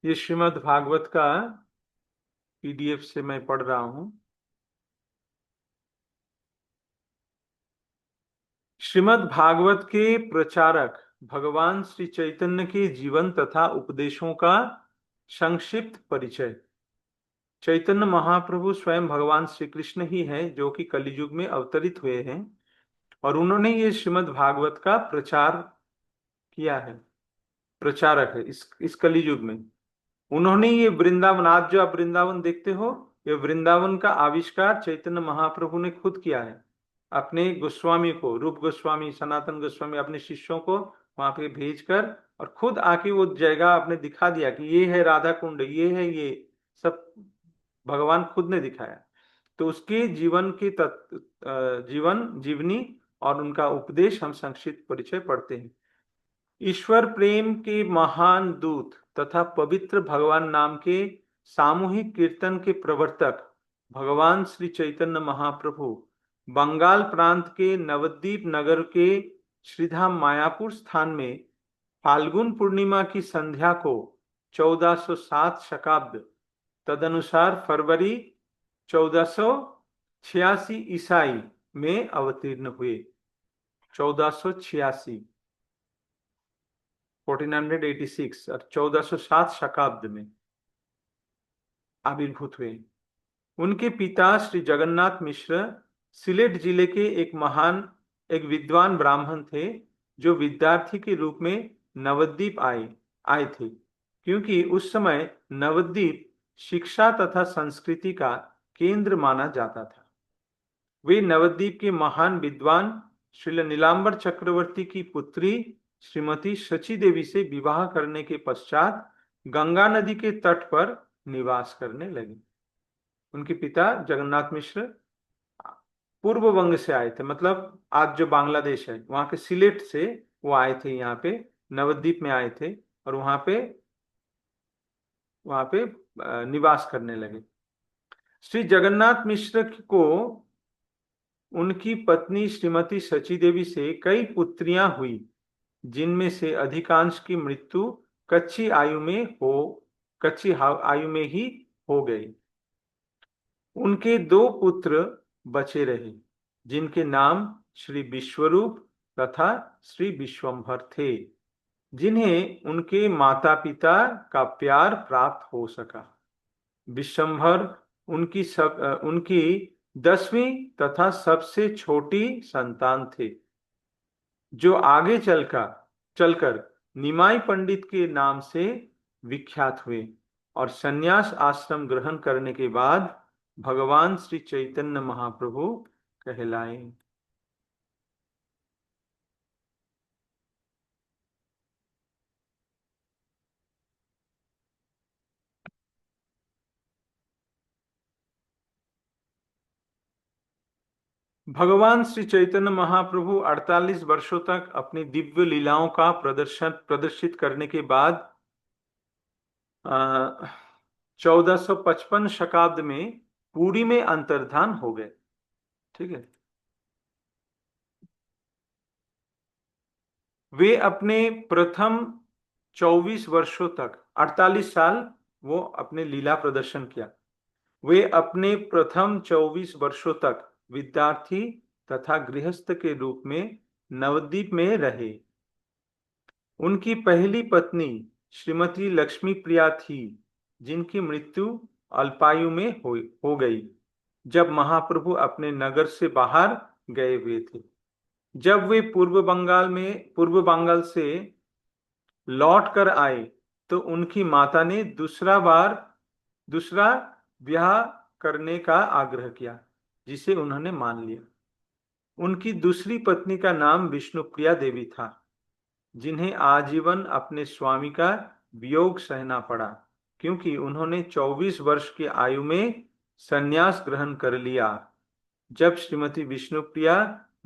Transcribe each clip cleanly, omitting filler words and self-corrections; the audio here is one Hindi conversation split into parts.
ये श्रीमद् भागवत का पीडीएफ से मैं पढ़ रहा हूं। श्रीमद् भागवत के प्रचारक भगवान श्री चैतन्य के जीवन तथा उपदेशों का संक्षिप्त परिचय। चैतन्य महाप्रभु स्वयं भगवान श्री कृष्ण ही हैं, जो कि कलियुग में अवतरित हुए हैं और उन्होंने ये श्रीमद् भागवत का प्रचार किया है। प्रचारक है इस कलियुग में। उन्होंने ये वृंदावन, आज जो आप वृंदावन देखते हो, ये वृंदावन का आविष्कार चैतन्य महाप्रभु ने खुद किया है। अपने गोस्वामी को, रूप गोस्वामी, सनातन गोस्वामी, अपने शिष्यों को वहां पे भेजकर और खुद आके वो जगह आपने दिखा दिया कि ये है राधा कुंड, ये है, ये सब भगवान खुद ने दिखाया। तो उसके जीवन की जीवन जीवनी और उनका उपदेश हम संक्षिप्त परिचय पढ़ते हैं। ईश्वर प्रेम के महान दूत तथा पवित्र भगवान नाम के सामूहिक कीर्तन के प्रवर्तक भगवान श्री चैतन्य महाप्रभु बंगाल प्रांत के नवद्वीप नगर के श्रीधाम मायापुर स्थान में फाल्गुन पूर्णिमा की संध्या को 1407 शकाब्द तदनुसार फरवरी 1486 ईसाई में अवतीर्ण हुए। 1486 1486 और 1407 शकाब्द में आविर्भूत हुए। उनके पिता श्री जगन्नाथ मिश्र सिलेट जिले के एक विद्वान ब्राह्मण थे, जो विद्यार्थी के रूप में नवद्वीप आए थे, क्योंकि उस समय नवद्वीप शिक्षा तथा संस्कृति का केंद्र माना जाता था। वे नवद्वीप के महान विद्वान श्रील नीलांबर चक्रवर्ती की पुत्री श्रीमती शची देवी से विवाह करने के पश्चात गंगा नदी के तट पर निवास करने लगे। उनके पिता जगन्नाथ मिश्र पूर्व वंग से आए थे, मतलब आज जो बांग्लादेश है वहां के सिलेट से वो आए थे, यहाँ पे नवद्वीप में आए थे और वहां पे निवास करने लगे। श्री जगन्नाथ मिश्र को उनकी पत्नी श्रीमती शची देवी से कई पुत्रियां हुई, जिनमें से अधिकांश की मृत्यु कच्ची आयु में ही हो गई। उनके दो पुत्र बचे रहे, जिनके नाम श्री विश्वरूप तथा श्री विश्वंभर थे, जिन्हें उनके माता पिता का प्यार प्राप्त हो सका। विश्वंभर उनकी 10वीं तथा सबसे छोटी संतान थे, जो आगे चलकर निमाई पंडित के नाम से विख्यात हुए और संन्यास आश्रम ग्रहण करने के बाद भगवान श्री चैतन्य महाप्रभु कहलाए। भगवान श्री चैतन्य महाप्रभु 48 वर्षों तक अपनी दिव्य लीलाओं का प्रदर्शित करने के बाद 1455 शकाब्द में पुरी में अंतर्धान हो गए। ठीक है। वे अपने प्रथम 24 वर्षों तक 48 साल वो अपने लीला प्रदर्शन किया। वे अपने प्रथम 24 वर्षों तक विद्यार्थी तथा गृहस्थ के रूप में नवद्वीप में रहे। उनकी पहली पत्नी श्रीमती लक्ष्मी प्रिया थी, जिनकी मृत्यु अल्पायु में हो गई जब महाप्रभु अपने नगर से बाहर गए हुए थे। जब वे पूर्व बंगाल से लौट कर आए तो उनकी माता ने दूसरा ब्याह करने का आग्रह किया, जिसे उन्होंने मान लिया। उनकी दूसरी पत्नी का नाम विष्णुप्रिया देवी था, जिन्हें आजीवन अपने स्वामी का वियोग सहना पड़ा, क्योंकि उन्होंने 24 वर्ष की आयु में संन्यास ग्रहण कर लिया, जब श्रीमती विष्णुप्रिया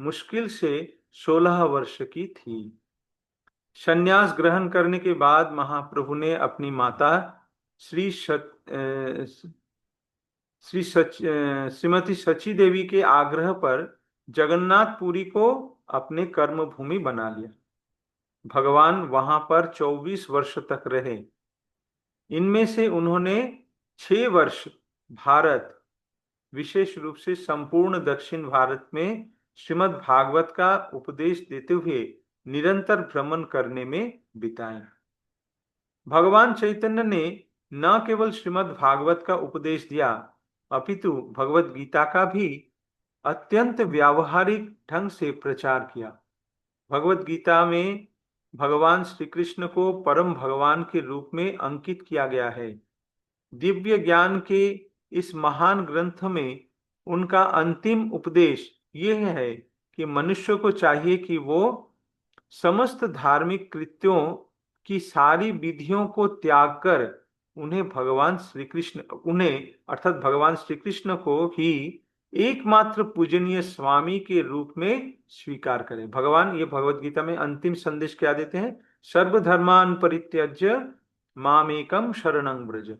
मुश्किल से 16 वर्ष की थी। संन्यास ग्रहण करने के बाद महाप्रभु ने अपनी माता श्रीमती शची देवी के आग्रह पर जगन्नाथपुरी को अपने कर्म भूमि बना लिया। भगवान वहां पर 24 वर्ष तक रहे। इनमें से उन्होंने 6 वर्ष भारत, विशेष रूप से संपूर्ण दक्षिण भारत में श्रीमद् भागवत का उपदेश देते हुए निरंतर भ्रमण करने में बिताए। भगवान चैतन्य ने न केवल श्रीमद् भागवत का उपदेश दिया, अपितु भगवत गीता का भी अत्यंत व्यावहारिक ढंग से प्रचार किया। भगवत गीता में भगवान श्री कृष्ण को परम भगवान के रूप में अंकित किया गया है। दिव्य ज्ञान के इस महान ग्रंथ में उनका अंतिम उपदेश यह है कि मनुष्य को चाहिए कि वो समस्त धार्मिक कृत्यों की सारी विधियों को त्याग कर उन्हें भगवान श्री कृष्ण उन्हें अर्थात भगवान श्री कृष्ण को ही एकमात्र पूजनीय स्वामी के रूप में स्वीकार करें। भगवान ये भगवत गीता में अंतिम संदेश क्या देते हैं? सर्वधर्मान परित्यज्य मामेकम शरणं व्रज।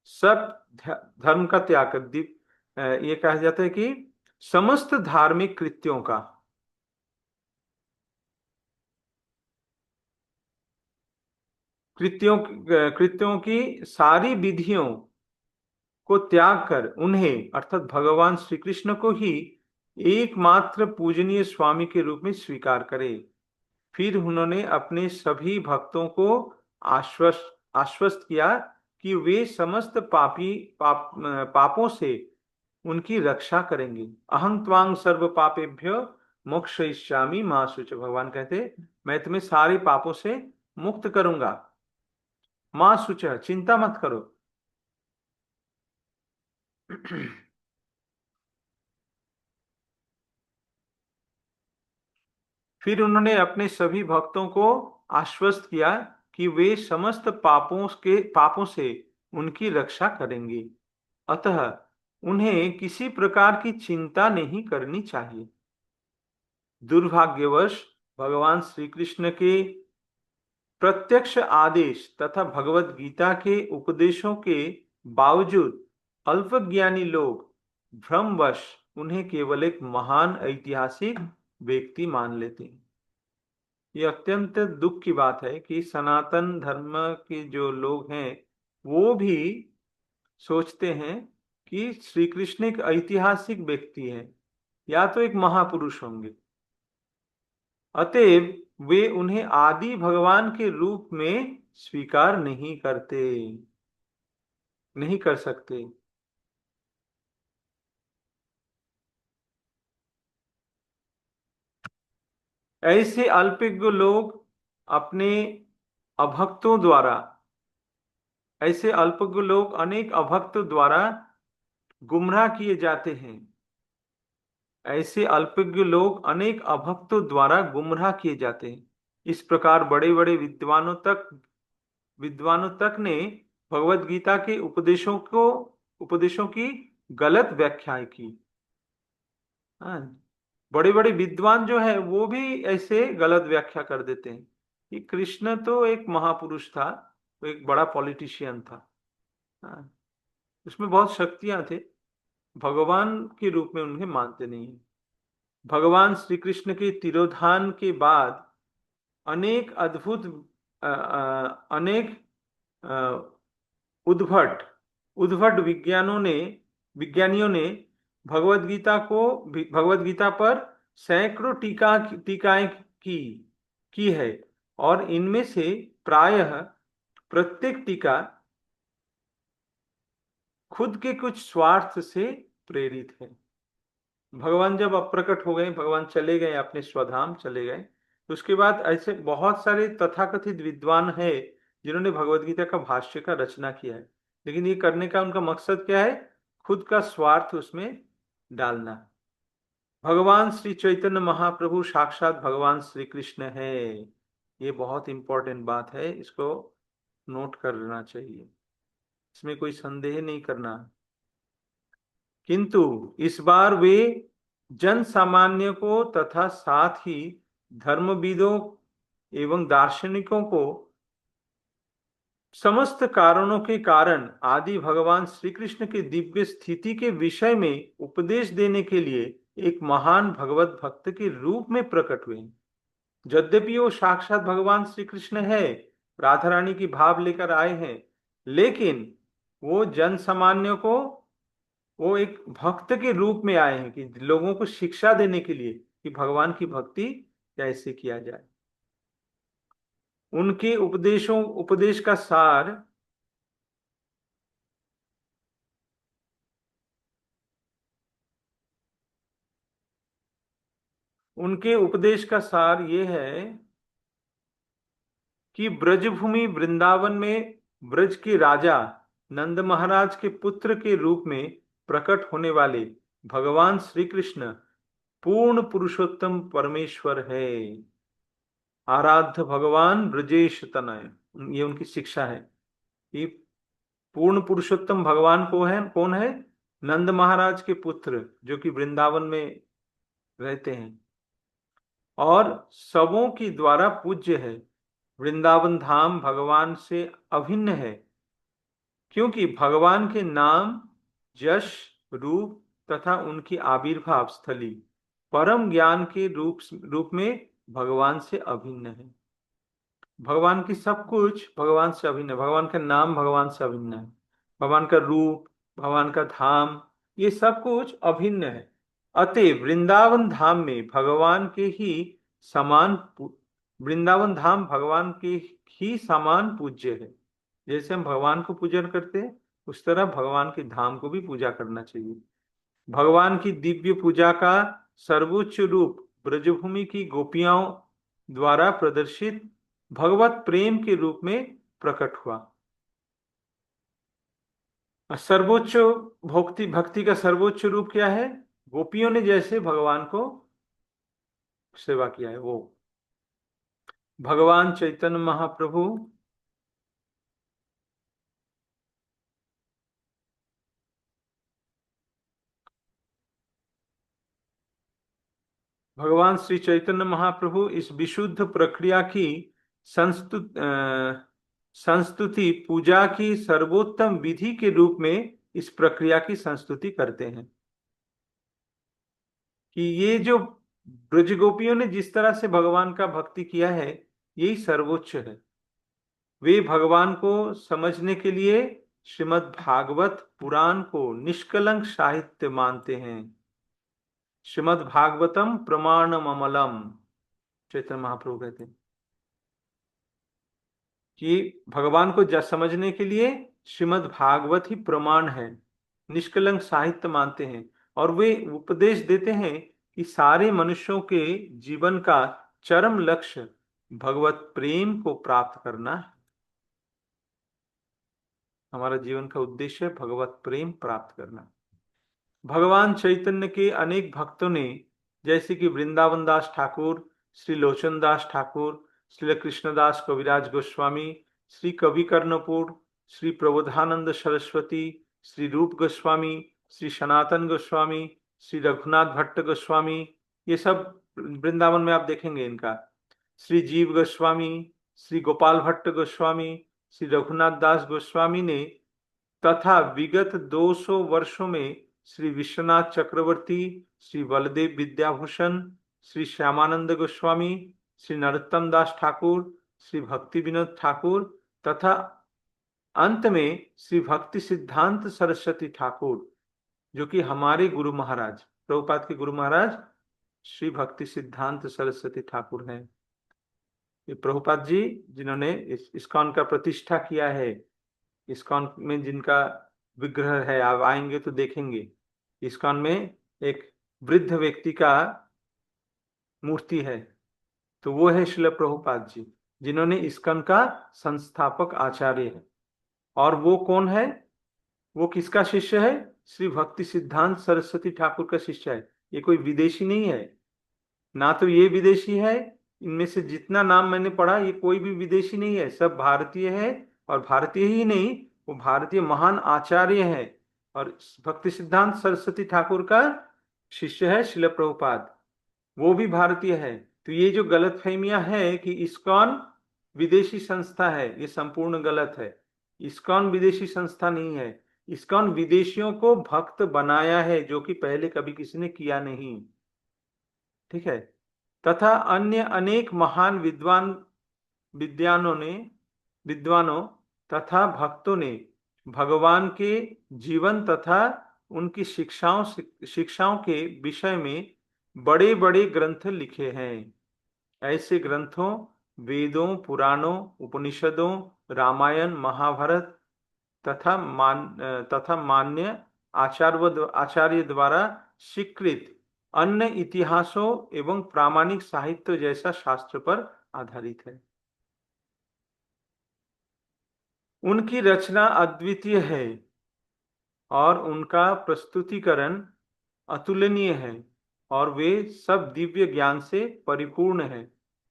सब धर्म का त्याग कर, ये कहा जाता है कि समस्त धार्मिक कृत्यों की सारी विधियों को त्याग कर उन्हें अर्थात भगवान श्री कृष्ण को ही एकमात्र पूजनीय स्वामी के रूप में स्वीकार करे। फिर उन्होंने अपने सभी भक्तों को आश्वस्त किया कि वे समस्त पापों से उनकी रक्षा करेंगे। अहं त्वां सर्व पापेभ्यो मोक्षयिष्यामि मा शुच। भगवान कहते मैं तुम्हें सारे पापों से मुक्त करूंगा, मां शुच, चिंता मत करो। फिर उन्होंने अपने सभी भक्तों को आश्वस्त किया कि वे समस्त पापों से उनकी रक्षा करेंगे, अतः उन्हें किसी प्रकार की चिंता नहीं करनी चाहिए। दुर्भाग्यवश भगवान श्री कृष्ण के प्रत्यक्ष आदेश तथा भगवत गीता के उपदेशों के बावजूद अल्पज्ञानी लोग भ्रमवश उन्हें केवल एक महान ऐतिहासिक व्यक्ति मान लेते हैं। ये अत्यंत दुख की बात है कि सनातन धर्म के जो लोग हैं वो भी सोचते हैं कि श्री कृष्ण एक ऐतिहासिक व्यक्ति है या तो एक महापुरुष होंगे, अतएव वे उन्हें आदि भगवान के रूप में स्वीकार नहीं कर सकते। ऐसे अल्पज्ञ लोग अपने अभक्तों द्वारा ऐसे अल्पज्ञ लोग अनेक अभक्तों द्वारा गुमराह किए जाते हैं। ऐसे अल्पज्ञ लोग अनेक अभक्तों द्वारा गुमराह किए जाते हैं। इस प्रकार बड़े बड़े विद्वानों तक ने भगवत गीता के उपदेशों की गलत व्याख्याएं की। हाँ, बड़े बड़े विद्वान जो है वो भी ऐसे गलत व्याख्या कर देते हैं कि कृष्ण तो एक महापुरुष था, वो एक बड़ा पॉलिटिशियन था। हाँ, उसमें बहुत शक्तियां थे, भगवान के रूप में उन्हें मानते नहीं है। भगवान श्री कृष्ण के तिरोधान के बाद अनेक अद्भुत अनेक उद्भट उद्भट विज्ञानियों ने भगवत गीता पर सैकड़ों टीकाएं की है, और इनमें से प्रायः प्रत्येक टीका खुद के कुछ स्वार्थ से प्रेरित है। भगवान जब अप्रकट हो गए, भगवान चले गए, अपने स्वधाम चले गए, तो उसके बाद ऐसे बहुत सारे तथाकथित विद्वान हैं जिन्होंने भगवत गीता का भाष्य का रचना किया है, लेकिन ये करने का उनका मकसद क्या है? खुद का स्वार्थ उसमें डालना। भगवान श्री चैतन्य महाप्रभु साक्षात भगवान श्री कृष्ण है, ये बहुत इंपॉर्टेंट बात है, इसको नोट करना चाहिए, इसमें कोई संदेह नहीं करना। किंतु इस बार वे जन सामान्य को तथा साथ ही धर्मविदों एवं दार्शनिकों को समस्त कारणों के कारण आदि भगवान श्री कृष्ण के दिव्य स्थिति के विषय में उपदेश देने के लिए एक महान भगवत भक्त के रूप में प्रकट हुए। यद्यपि वो साक्षात भगवान श्री कृष्ण है, राधा रानी की भाव लेकर आए हैं, लेकिन वो जन सामान्य को, वो एक भक्त के रूप में आए हैं कि लोगों को शिक्षा देने के लिए कि भगवान की भक्ति कैसे किया जाए। उनके उपदेश का सार, उनके उपदेश का सार ये है कि ब्रजभूमि वृंदावन में ब्रज के राजा नंद महाराज के पुत्र के रूप में प्रकट होने वाले भगवान श्री कृष्ण पूर्ण पुरुषोत्तम परमेश्वर है। आराध्य भगवान ब्रजेश तनय, ये उनकी शिक्षा है कि पूर्ण पुरुषोत्तम भगवान को है, कौन है? नंद महाराज के पुत्र जो कि वृंदावन में रहते हैं और सबों की द्वारा पूज्य है। वृंदावन धाम भगवान से अभिन्न है क्योंकि भगवान के नाम, यश, रूप तथा उनकी आविर्भाव स्थली परम ज्ञान के रूप में भगवान से अभिन्न है। भगवान की सब कुछ भगवान से अभिन्न है। भगवान का नाम भगवान से अभिन्न है, भगवान का रूप, भगवान का धाम, ये सब कुछ अभिन्न है। अतः वृंदावन धाम में भगवान के ही समान वृंदावन धाम भगवान के ही समान पूज्य है। जैसे हम भगवान को पूजन करते हैं उस तरह भगवान के धाम को भी पूजा करना चाहिए। भगवान की दिव्य पूजा का सर्वोच्च रूप ब्रजभूमि की गोपियों द्वारा प्रदर्शित भगवत प्रेम के रूप में प्रकट हुआ। सर्वोच्च भक्ति भक्ति का सर्वोच्च रूप क्या है? गोपियों ने जैसे भगवान को सेवा किया है वो। भगवान चैतन्य महाप्रभु भगवान श्री चैतन्य महाप्रभु इस विशुद्ध प्रक्रिया की संस्तुति पूजा की सर्वोत्तम विधि के रूप में इस प्रक्रिया की संस्तुति करते हैं कि ये जो ब्रजगोपियों ने जिस तरह से भगवान का भक्ति किया है यही सर्वोच्च है। वे भगवान को समझने के लिए श्रीमद् भागवत पुराण को निष्कलंक साहित्य मानते हैं। श्रीमद् भागवतम प्रमाणम अमलम, चैतन्य महाप्रभु कहते हैं कि भगवान को समझने के लिए श्रीमद् भागवत ही प्रमाण है, निष्कलंक साहित्य मानते हैं। और वे उपदेश देते हैं कि सारे मनुष्यों के जीवन का चरम लक्ष्य भगवत प्रेम को प्राप्त करना है। हमारा जीवन का उद्देश्य है भगवत प्रेम प्राप्त करना। भगवान चैतन्य के अनेक भक्तों ने, जैसे कि वृंदावन दास ठाकुर, श्री लोचन दास ठाकुर, श्री कृष्णदास कविराज गोस्वामी, श्री कवि कर्णपुर, श्री प्रबोधानंद सरस्वती, श्री रूप गोस्वामी, श्री सनातन गोस्वामी, श्री रघुनाथ भट्ट गोस्वामी, ये सब वृंदावन में आप देखेंगे इनका, श्री जीव गोस्वामी, श्री गोपाल भट्ट गोस्वामी, श्री रघुनाथ दास गोस्वामी ने तथा विगत 200 वर्षों में श्री विश्वनाथ चक्रवर्ती, श्री बलदेव विद्याभूषण, श्री श्यामानंद गोस्वामी, श्री नरोत्तम दास ठाकुर, श्री भक्ति विनोद ठाकुर तथा अंत में श्री भक्ति सिद्धांत सरस्वती ठाकुर, जो कि हमारे गुरु महाराज प्रभुपाद के गुरु महाराज श्री भक्ति सिद्धांत सरस्वती ठाकुर हैं। ये प्रभुपाद जी जिन्होंने इस्कॉन का प्रतिष्ठा किया है, इस्कॉन में जिनका विग्रह है, आप आएंगे तो देखेंगे इस्कॉन में एक वृद्ध व्यक्ति का मूर्ति है, तो वो है श्रील प्रभुपाद जी जिन्होंने इस्कॉन का संस्थापक आचार्य है। और वो कौन है? वो किसका शिष्य है? श्री भक्ति सिद्धांत सरस्वती ठाकुर का शिष्य है। ये कोई विदेशी नहीं है, ना तो ये विदेशी है, इनमें से जितना नाम मैंने पढ़ा ये कोई भी विदेशी नहीं है, सब भारतीय है। और भारतीय ही नहीं, वो भारतीय महान आचार्य है और भक्ति सिद्धांत सरस्वती ठाकुर का शिष्य है श्रील प्रभुपाद, वो भी भारतीय है। तो ये जो गलतफहमियां है कि इस्कॉन विदेशी संस्था है, ये संपूर्ण गलत है। इस्कॉन विदेशी संस्था नहीं है, इस्कॉन विदेशियों को भक्त बनाया है जो कि पहले कभी किसी ने किया नहीं, ठीक है। तथा अन्य अनेक महान विद्वानों तथा भक्तों ने भगवान के जीवन तथा उनकी शिक्षाओं के विषय में बड़े बड़े ग्रंथ लिखे हैं। ऐसे ग्रंथों, वेदों, पुराणों, उपनिषदों, रामायण, महाभारत तथा मान्य आचार्य द्वारा स्वीकृत अन्य इतिहासों एवं प्रामाणिक साहित्य जैसा शास्त्र पर आधारित है। उनकी रचना अद्वितीय है और उनका प्रस्तुतिकरण अतुलनीय है और वे सब दिव्य ज्ञान से परिपूर्ण हैं।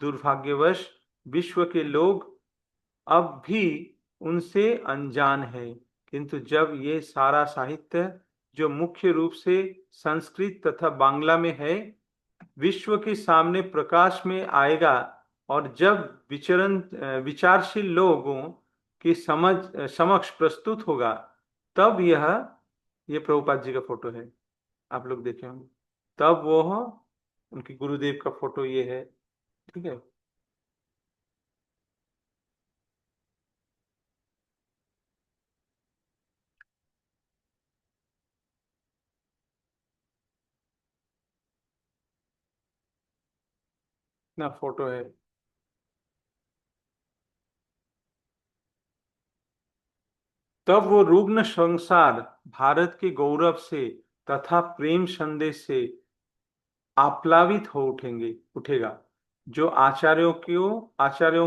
दुर्भाग्यवश विश्व के लोग अब भी उनसे अनजान है, किंतु जब ये सारा साहित्य, जो मुख्य रूप से संस्कृत तथा बांग्ला में है, विश्व के सामने प्रकाश में आएगा और जब विचारशील लोगों की समक्ष प्रस्तुत होगा, तब ये प्रभुपाद जी का फोटो है, आप लोग देखे होंगे। तब वो उनके गुरुदेव का फोटो ये है। ठीक है। ना फोटो है। तब वो रुग्ण संसार भारत के गौरव से तथा प्रेम संदेश से आप्लावित हो उठेगा, जो आचार्यों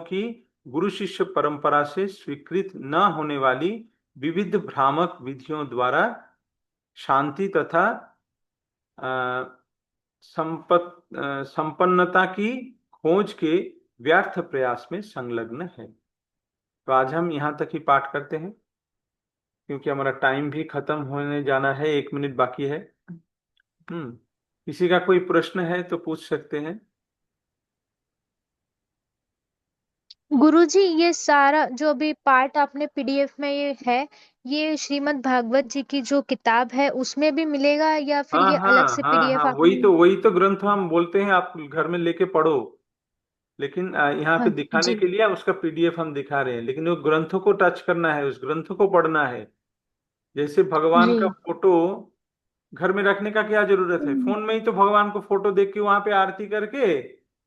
की गुरु शिष्य परंपरा से स्वीकृत न होने वाली विविध भ्रामक विधियों द्वारा शांति तथा संपन्नता की खोज के व्यर्थ प्रयास में संलग्न है। तो आज हम यहाँ तक ही पाठ करते हैं, क्योंकि हमारा टाइम भी खत्म होने जाना है, 1 मिनट बाकी है। किसी का कोई प्रश्न है तो पूछ सकते हैं। गुरुजी, ये सारा जो अभी पार्ट आपने पीडीएफ में ये है, ये श्रीमद् भागवत जी की जो किताब है उसमें भी मिलेगा या फिर हाँ ये अलग हाँ से हाँ हाँ, पीडीएफ वही आपने? तो ग्रंथ हम बोलते हैं, आप घर में लेके पढ़ो। लेकिन यहाँ पे हाँ दिखाने जी। के लिए उसका पीडीएफ हम दिखा रहे हैं, लेकिन वो ग्रंथों को टच करना है, उस ग्रंथ को पढ़ना है। जैसे भगवान जी। का फोटो घर में रखने का क्या जरूरत है, हम्म। फोन में ही तो भगवान को फोटो देख के वहां पे आरती करके